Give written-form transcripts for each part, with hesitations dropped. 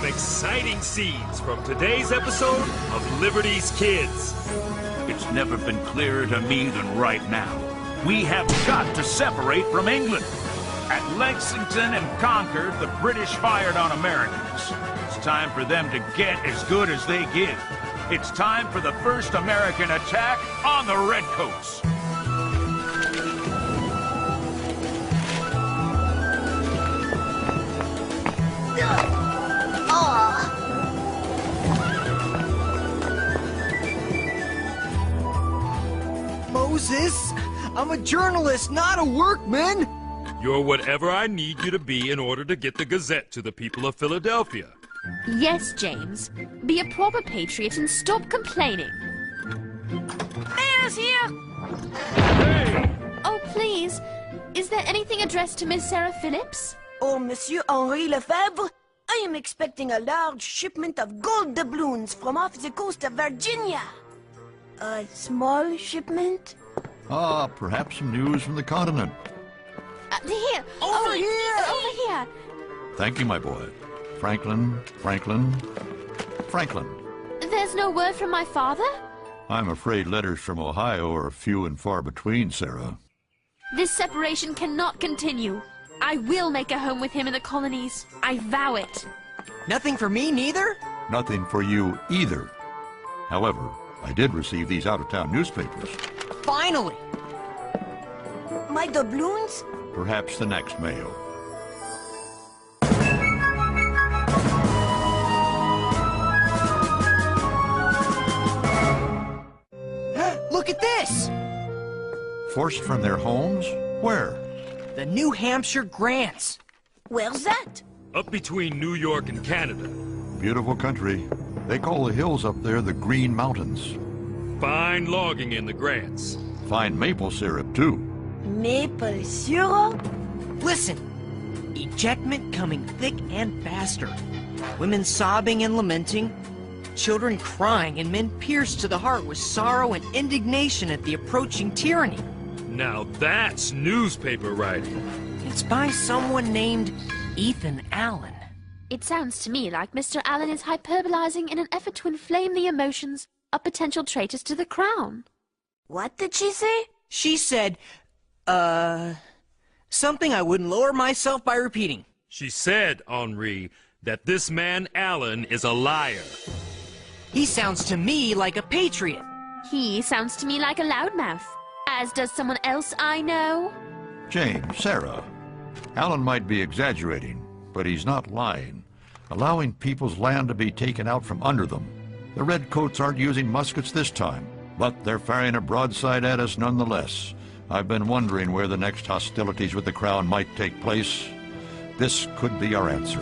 some exciting scenes from today's episode of Liberty's Kids. It's never been clearer to me than right now. We have got to separate from England. At Lexington and Concord, the British fired on Americans. It's time for them to get as good as they give. It's time for the first American attack on the Redcoats. Moses, I'm a journalist, not a workman. You're whatever I need you to be in order to get the Gazette to the people of Philadelphia. Yes, James. Be a proper patriot and stop complaining. Mayor's here! Hey! Oh, please. Is there anything addressed to Miss Sarah Phillips? Oh, Monsieur Henri Lefebvre, I am expecting a large shipment of gold doubloons from off the coast of Virginia. A small shipment? Ah, perhaps some news from the continent. Here! Over here! Over here! Thank you, my boy. Franklin. There's no word from my father? I'm afraid letters from Ohio are few and far between, Sarah. This separation cannot continue. I will make a home with him in the colonies. I vow it. Nothing for me, neither? Nothing for you either. However, I did receive these out-of-town newspapers. Finally! My doubloons? Perhaps the next mail. Look at this! Forced from their homes? Where? The New Hampshire Grants. Where's that? Up between New York and Canada. Beautiful country. They call the hills up there the Green Mountains. Fine logging in the Grants. Fine maple syrup, too. Maple syrup? Listen. Ejectment coming thick and faster. Women sobbing and lamenting. Children crying and men pierced to the heart with sorrow and indignation at the approaching tyranny. Now that's newspaper writing. It's by someone named Ethan Allen. It sounds to me like Mr. Allen is hyperbolizing in an effort to inflame the emotions of potential traitors to the crown. What did she say? She said, something I wouldn't lower myself by repeating. She said, Henri, that this man Allen is a liar. He sounds to me like a patriot. He sounds to me like a loudmouth, as does someone else I know. James, Sarah. Allen might be exaggerating, but he's not lying. Allowing people's land to be taken out from under them. The Redcoats aren't using muskets this time, but they're firing a broadside at us nonetheless. I've been wondering where the next hostilities with the Crown might take place. This could be our answer.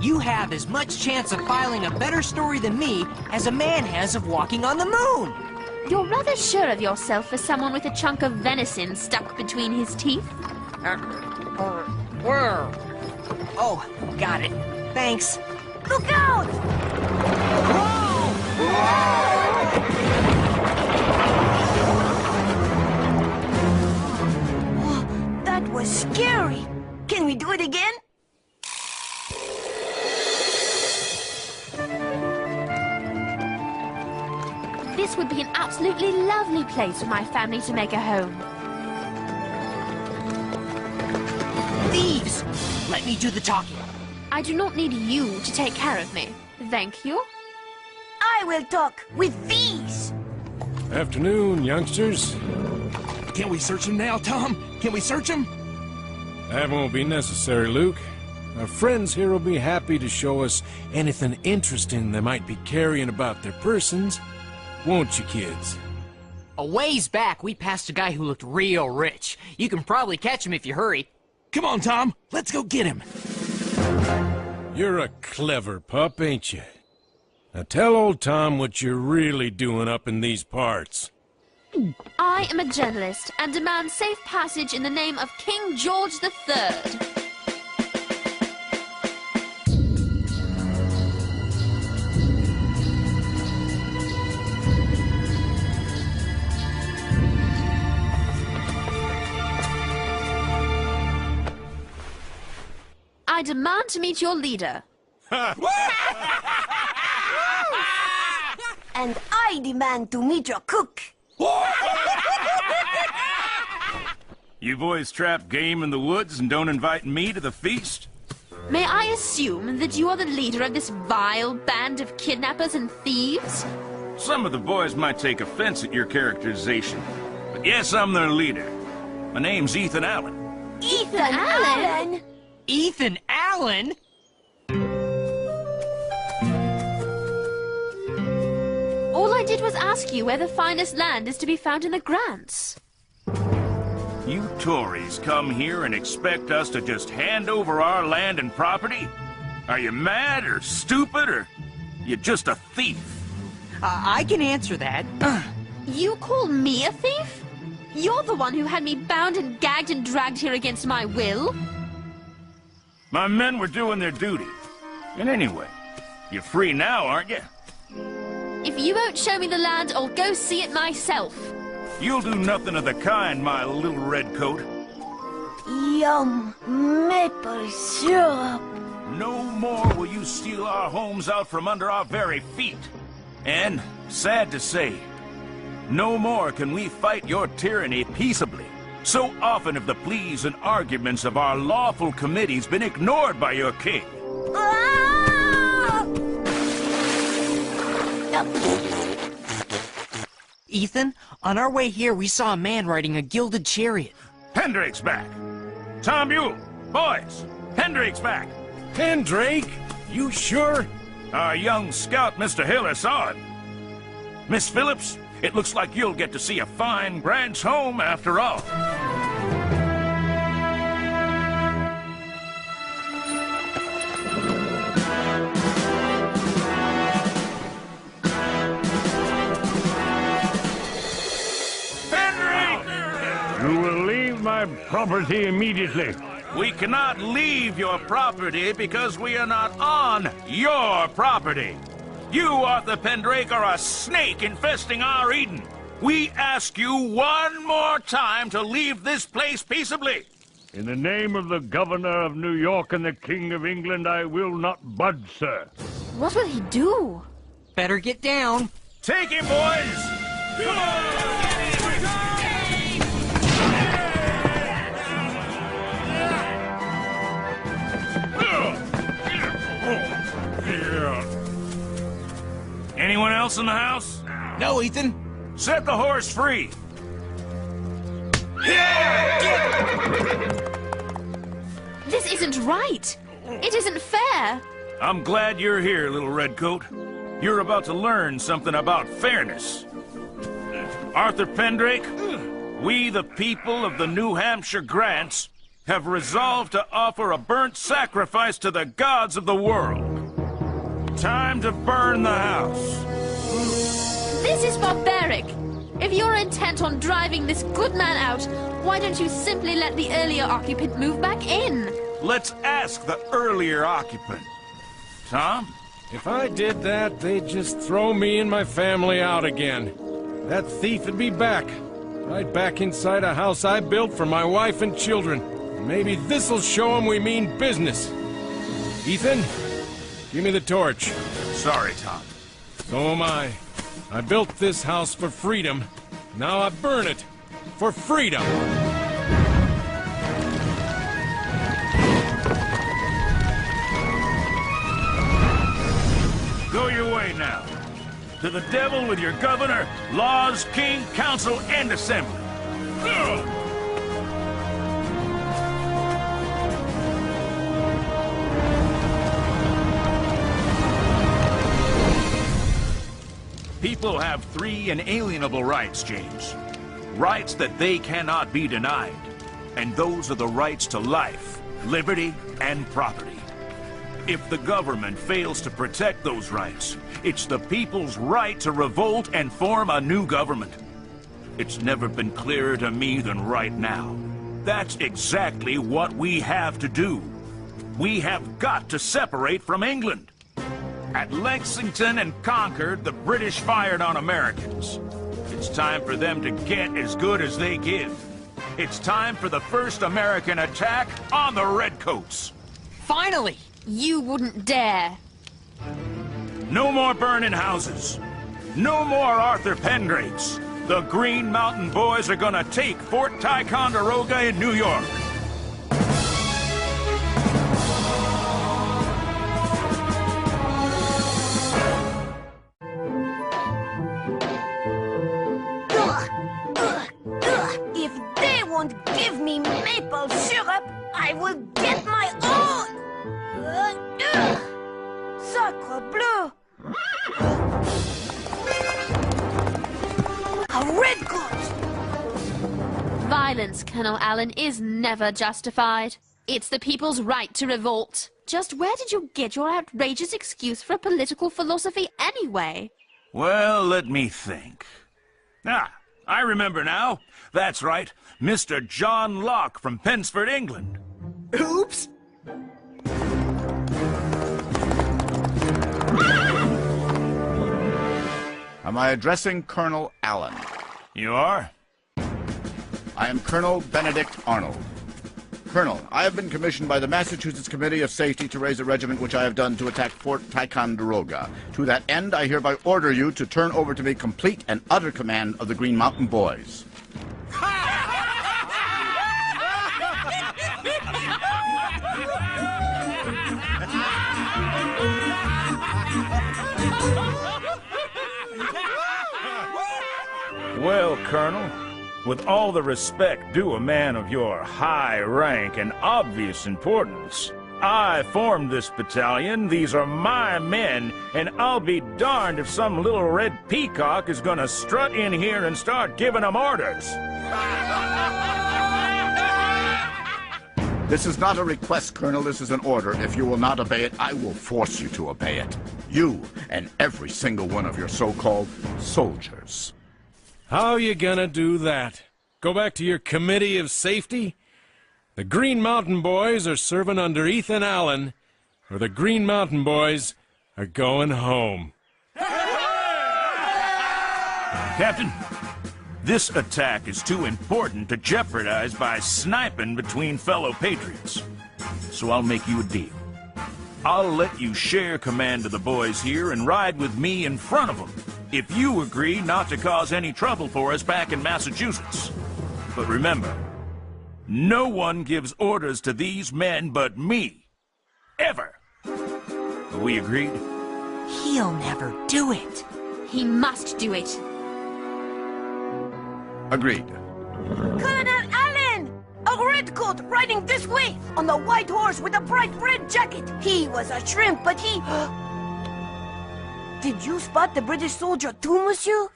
You have as much chance of filing a better story than me as a man has of walking on the moon. You're rather sure of yourself for someone with a chunk of venison stuck between his teeth. Where? Oh, got it. Thanks. Look out! Oh, that was scary. Can we do it again? This would be an absolutely lovely place for my family to make a home. Thieves! Let me do the talking. I do not need you to take care of me. Thank you. I will talk with these. Afternoon, youngsters. Can we search him now, Tom? Can we search him? That won't be necessary, Luke. Our friends here will be happy to show us anything interesting they might be carrying about their persons. Won't you, kids? A ways back, we passed a guy who looked real rich. You can probably catch him if you hurry. Come on, Tom. Let's go get him. You're a clever pup, ain't you? Now tell old Tom what you're really doing up in these parts. I am a journalist and demand safe passage in the name of King George III. I demand to meet your leader. And I demand to meet your cook. You boys trap game in the woods and don't invite me to the feast? May I assume that you are the leader of this vile band of kidnappers and thieves? Some of the boys might take offense at your characterization, but yes, I'm their leader. My name's Ethan Allen. Ethan Allen? Ethan Allen? All I did was ask you where the finest land is to be found in the Grants. You Tories come here and expect us to just hand over our land and property? Are you mad or stupid or you just a thief? I can answer that. You call me a thief? You're the one who had me bound and gagged and dragged here against my will. My men were doing their duty. And anyway, you're free now, aren't you? If you won't show me the land, I'll go see it myself. You'll do nothing of the kind, my little redcoat. Yum, maple syrup. No more will you steal our homes out from under our very feet. And, sad to say, no more can we fight your tyranny peaceably. So often have the pleas and arguments of our lawful committees been ignored by your king. Ah! Ethan, on our way here, we saw a man riding a gilded chariot. Pendrake's back. Tom Buell, boys, Pendrake's back. Pendrake? You sure? Our young scout, Mr. Hiller, saw it. Miss Phillips, it looks like you'll get to see a fine Grant's home after all. You will leave my property immediately. We cannot leave your property because we are not on your property. You, Arthur Pendrake, are a snake infesting our Eden. We ask you one more time to leave this place peaceably. In the name of the Governor of New York and the King of England, I will not budge, sir. What will he do? Better get down. Take him, boys! Anyone else in the house? No, Ethan. Set the horse free. This isn't right. It isn't fair. I'm glad you're here, little redcoat. You're about to learn something about fairness. Arthur Pendrake, we the people of the New Hampshire Grants have resolved to offer a burnt sacrifice to the gods of the world. Time to burn the house. This is barbaric. If you're intent on driving this good man out, why don't you simply let the earlier occupant move back in? Let's ask the earlier occupant. Tom? If I did that, they'd just throw me and my family out again. That thief would be back. Right back inside a house I built for my wife and children. Maybe this'll show him we mean business. Ethan, give me the torch. Sorry, Tom. So am I. I built this house for freedom. Now I burn it for freedom. Go your way now. To the devil with your governor, laws, king, council, and assembly. People have three inalienable rights, James. Rights that they cannot be denied. And those are the rights to life, liberty, and property. If the government fails to protect those rights, it's the people's right to revolt and form a new government. It's never been clearer to me than right now. That's exactly what we have to do. We have got to separate from England. At Lexington and Concord, the British fired on Americans. It's time for them to get as good as they give. It's time for the first American attack on the Redcoats. Finally! You wouldn't dare. No more burning houses. No more Arthur Pengraves. The Green Mountain Boys are gonna take Fort Ticonderoga in New York. If they won't give me maple syrup, I will get my own! Sacre bleu! A redcoat! Violence, Colonel Allen, is never justified. It's the people's right to revolt. Just where did you get your outrageous excuse for a political philosophy anyway? Well, let me think. Ah, I remember now. That's right, Mr. John Locke from Pensford, England. Oops! Am I addressing Colonel Allen? You are? I am Colonel Benedict Arnold. Colonel, I have been commissioned by the Massachusetts Committee of Safety to raise a regiment which I have done to attack Fort Ticonderoga. To that end, I hereby order you to turn over to me complete and utter command of the Green Mountain Boys. Well, Colonel, with all the respect due a man of your high rank and obvious importance, I formed this battalion, these are my men, and I'll be darned if some little red peacock is gonna strut in here and start giving them orders. This is not a request, Colonel. This is an order. If you will not obey it, I will force you to obey it. You and every single one of your so-called soldiers. How you gonna do that? Go back to your Committee of Safety? The Green Mountain Boys are serving under Ethan Allen, or the Green Mountain Boys are going home. Captain, this attack is too important to jeopardize by sniping between fellow patriots. So I'll make you a deal. I'll let you share command of the boys here and ride with me in front of them, if you agree not to cause any trouble for us back in Massachusetts. But remember, no one gives orders to these men but me. Ever. Are we agreed? He'll never do it. He must do it. Agreed. Colonel Allen! A redcoat riding this way on the white horse with a bright red jacket. He was a shrimp, but he... Did you spot the British soldier too, monsieur?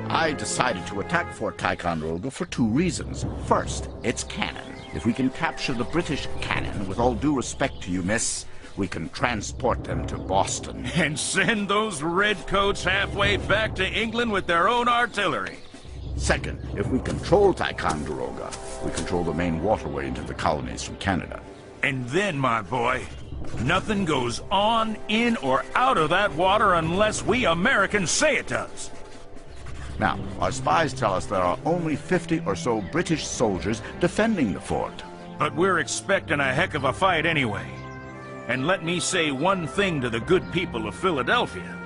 I decided to attack Fort Ticonderoga for two reasons. First, it's cannon. If we can capture the British cannon, with all due respect to you, miss, we can transport them to Boston. And send those redcoats halfway back to England with their own artillery. Second, if we control Ticonderoga, we control the main waterway into the colonies from Canada. And then, my boy, nothing goes on, in, or out of that water unless we Americans say it does. Now, our spies tell us there are only 50 or so British soldiers defending the fort. But we're expecting a heck of a fight anyway. And let me say one thing to the good people of Philadelphia.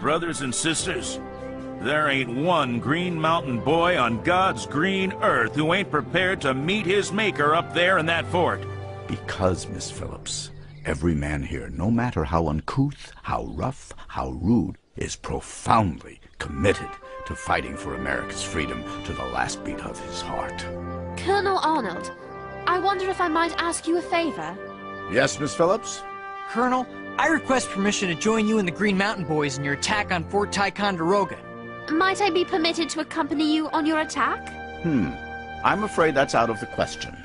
Brothers and sisters, there ain't one Green Mountain Boy on God's green earth who ain't prepared to meet his maker up there in that fort. Because, Miss Phillips, every man here, no matter how uncouth, how rough, how rude, is profoundly committed to fighting for America's freedom to the last beat of his heart. Colonel Arnold, I wonder if I might ask you a favor? Yes, Miss Phillips? Colonel, I request permission to join you and the Green Mountain Boys in your attack on Fort Ticonderoga. Might I be permitted to accompany you on your attack? I'm afraid that's out of the question.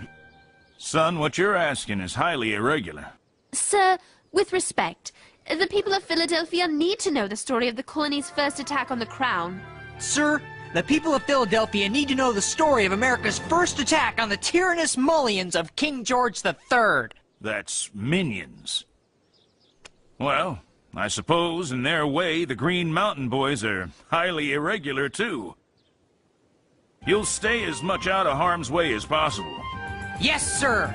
Son, what you're asking is highly irregular. Sir, with respect, the people of Philadelphia need to know the story of the colony's first attack on the Crown. Sir, the people of Philadelphia need to know the story of America's first attack on the tyrannous mullions of King George III. That's minions. Well, I suppose in their way the Green Mountain Boys are highly irregular too. You'll stay as much out of harm's way as possible. Yes, sir!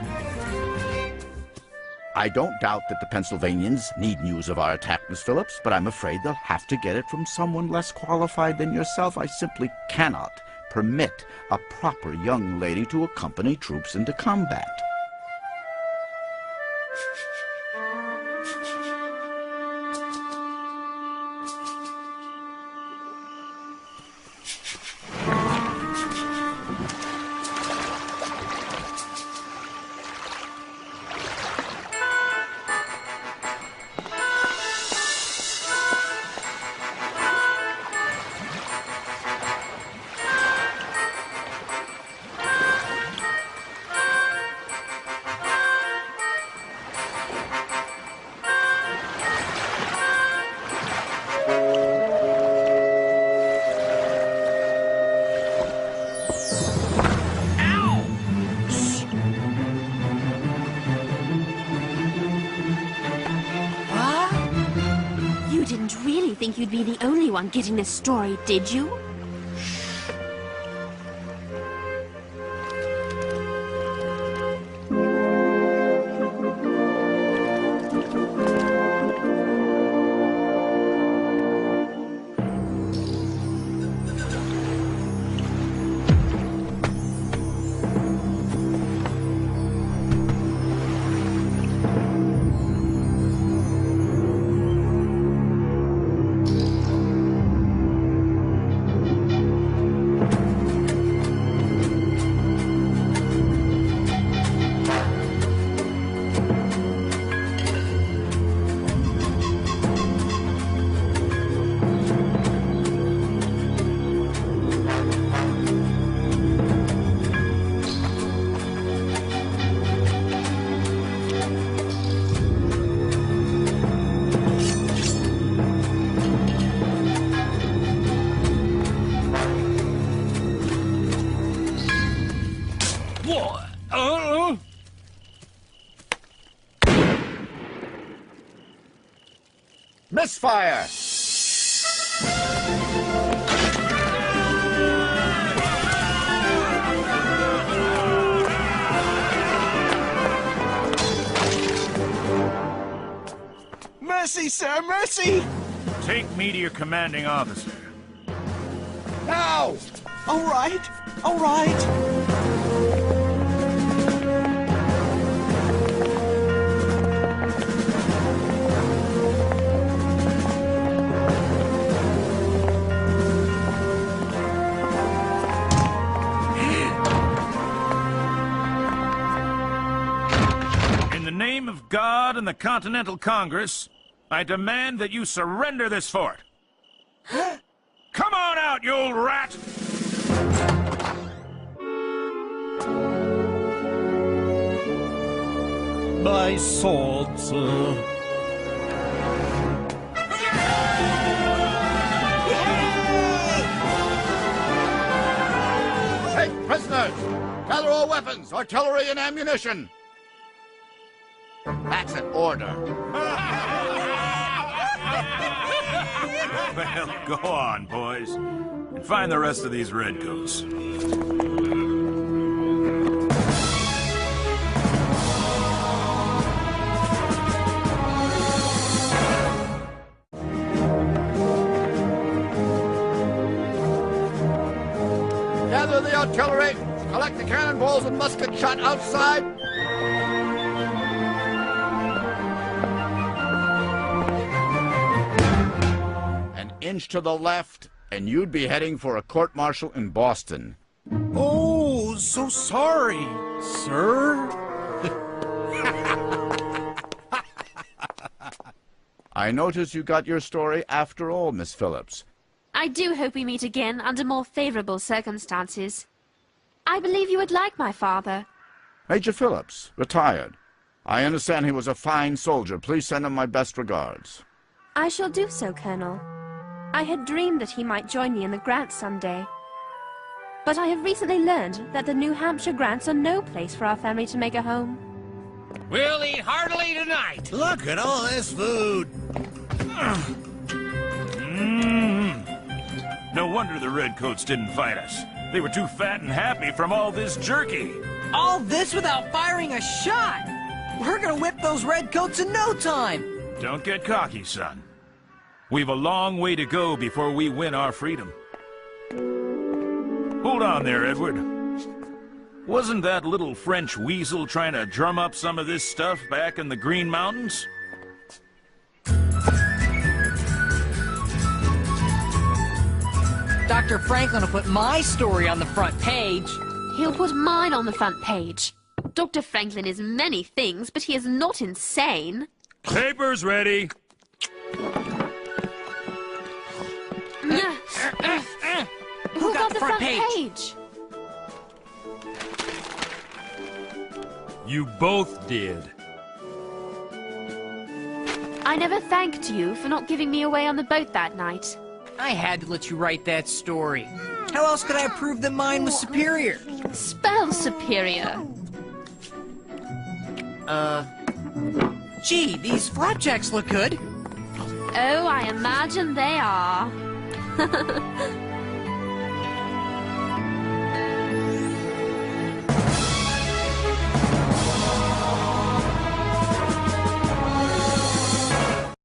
I don't doubt that the Pennsylvanians need news of our attack, Miss Phillips, but I'm afraid they'll have to get it from someone less qualified than yourself. I simply cannot permit a proper young lady to accompany troops into combat. Think you'd be the only one getting this story, did you? Misfire! Mercy, sir, mercy! Take me to your commanding officer. Now! All right, all right. In the name of God and the Continental Congress, I demand that you surrender this fort. Come on out, you old rat! My sword, sir. Take prisoners! Gather all weapons, artillery, and ammunition! That's an order. Well, go on, boys, and find the rest of these redcoats. Gather the artillery, collect the cannonballs and musket shot outside. An inch to the left, and you'd be heading for a court-martial in Boston. Oh, so sorry, sir. I notice you got your story after all, Miss Phillips. I do hope we meet again under more favorable circumstances. I believe you would like my father. Major Phillips, retired. I understand he was a fine soldier. Please send him my best regards. I shall do so, Colonel. I had dreamed that he might join me in the Grants someday. But I have recently learned that the New Hampshire Grants are no place for our family to make a home. We'll eat heartily tonight. Look at all this food. No wonder the redcoats didn't fight us. They were too fat and happy from all this jerky. All this without firing a shot! We're gonna whip those redcoats in no time! Don't get cocky, son. We've a long way to go before we win our freedom. Hold on there, Edward. Wasn't that little French weasel trying to drum up some of this stuff back in the Green Mountains? Dr. Franklin will put my story on the front page. He'll put mine on the front page. Dr. Franklin is many things, but he is not insane. Papers ready. Who got the front page? You both did. I never thanked you for not giving me away on the boat that night. I had to let you write that story. How else could I prove that mine was superior? Spell superior. Gee, these flapjacks look good. Oh, I imagine they are.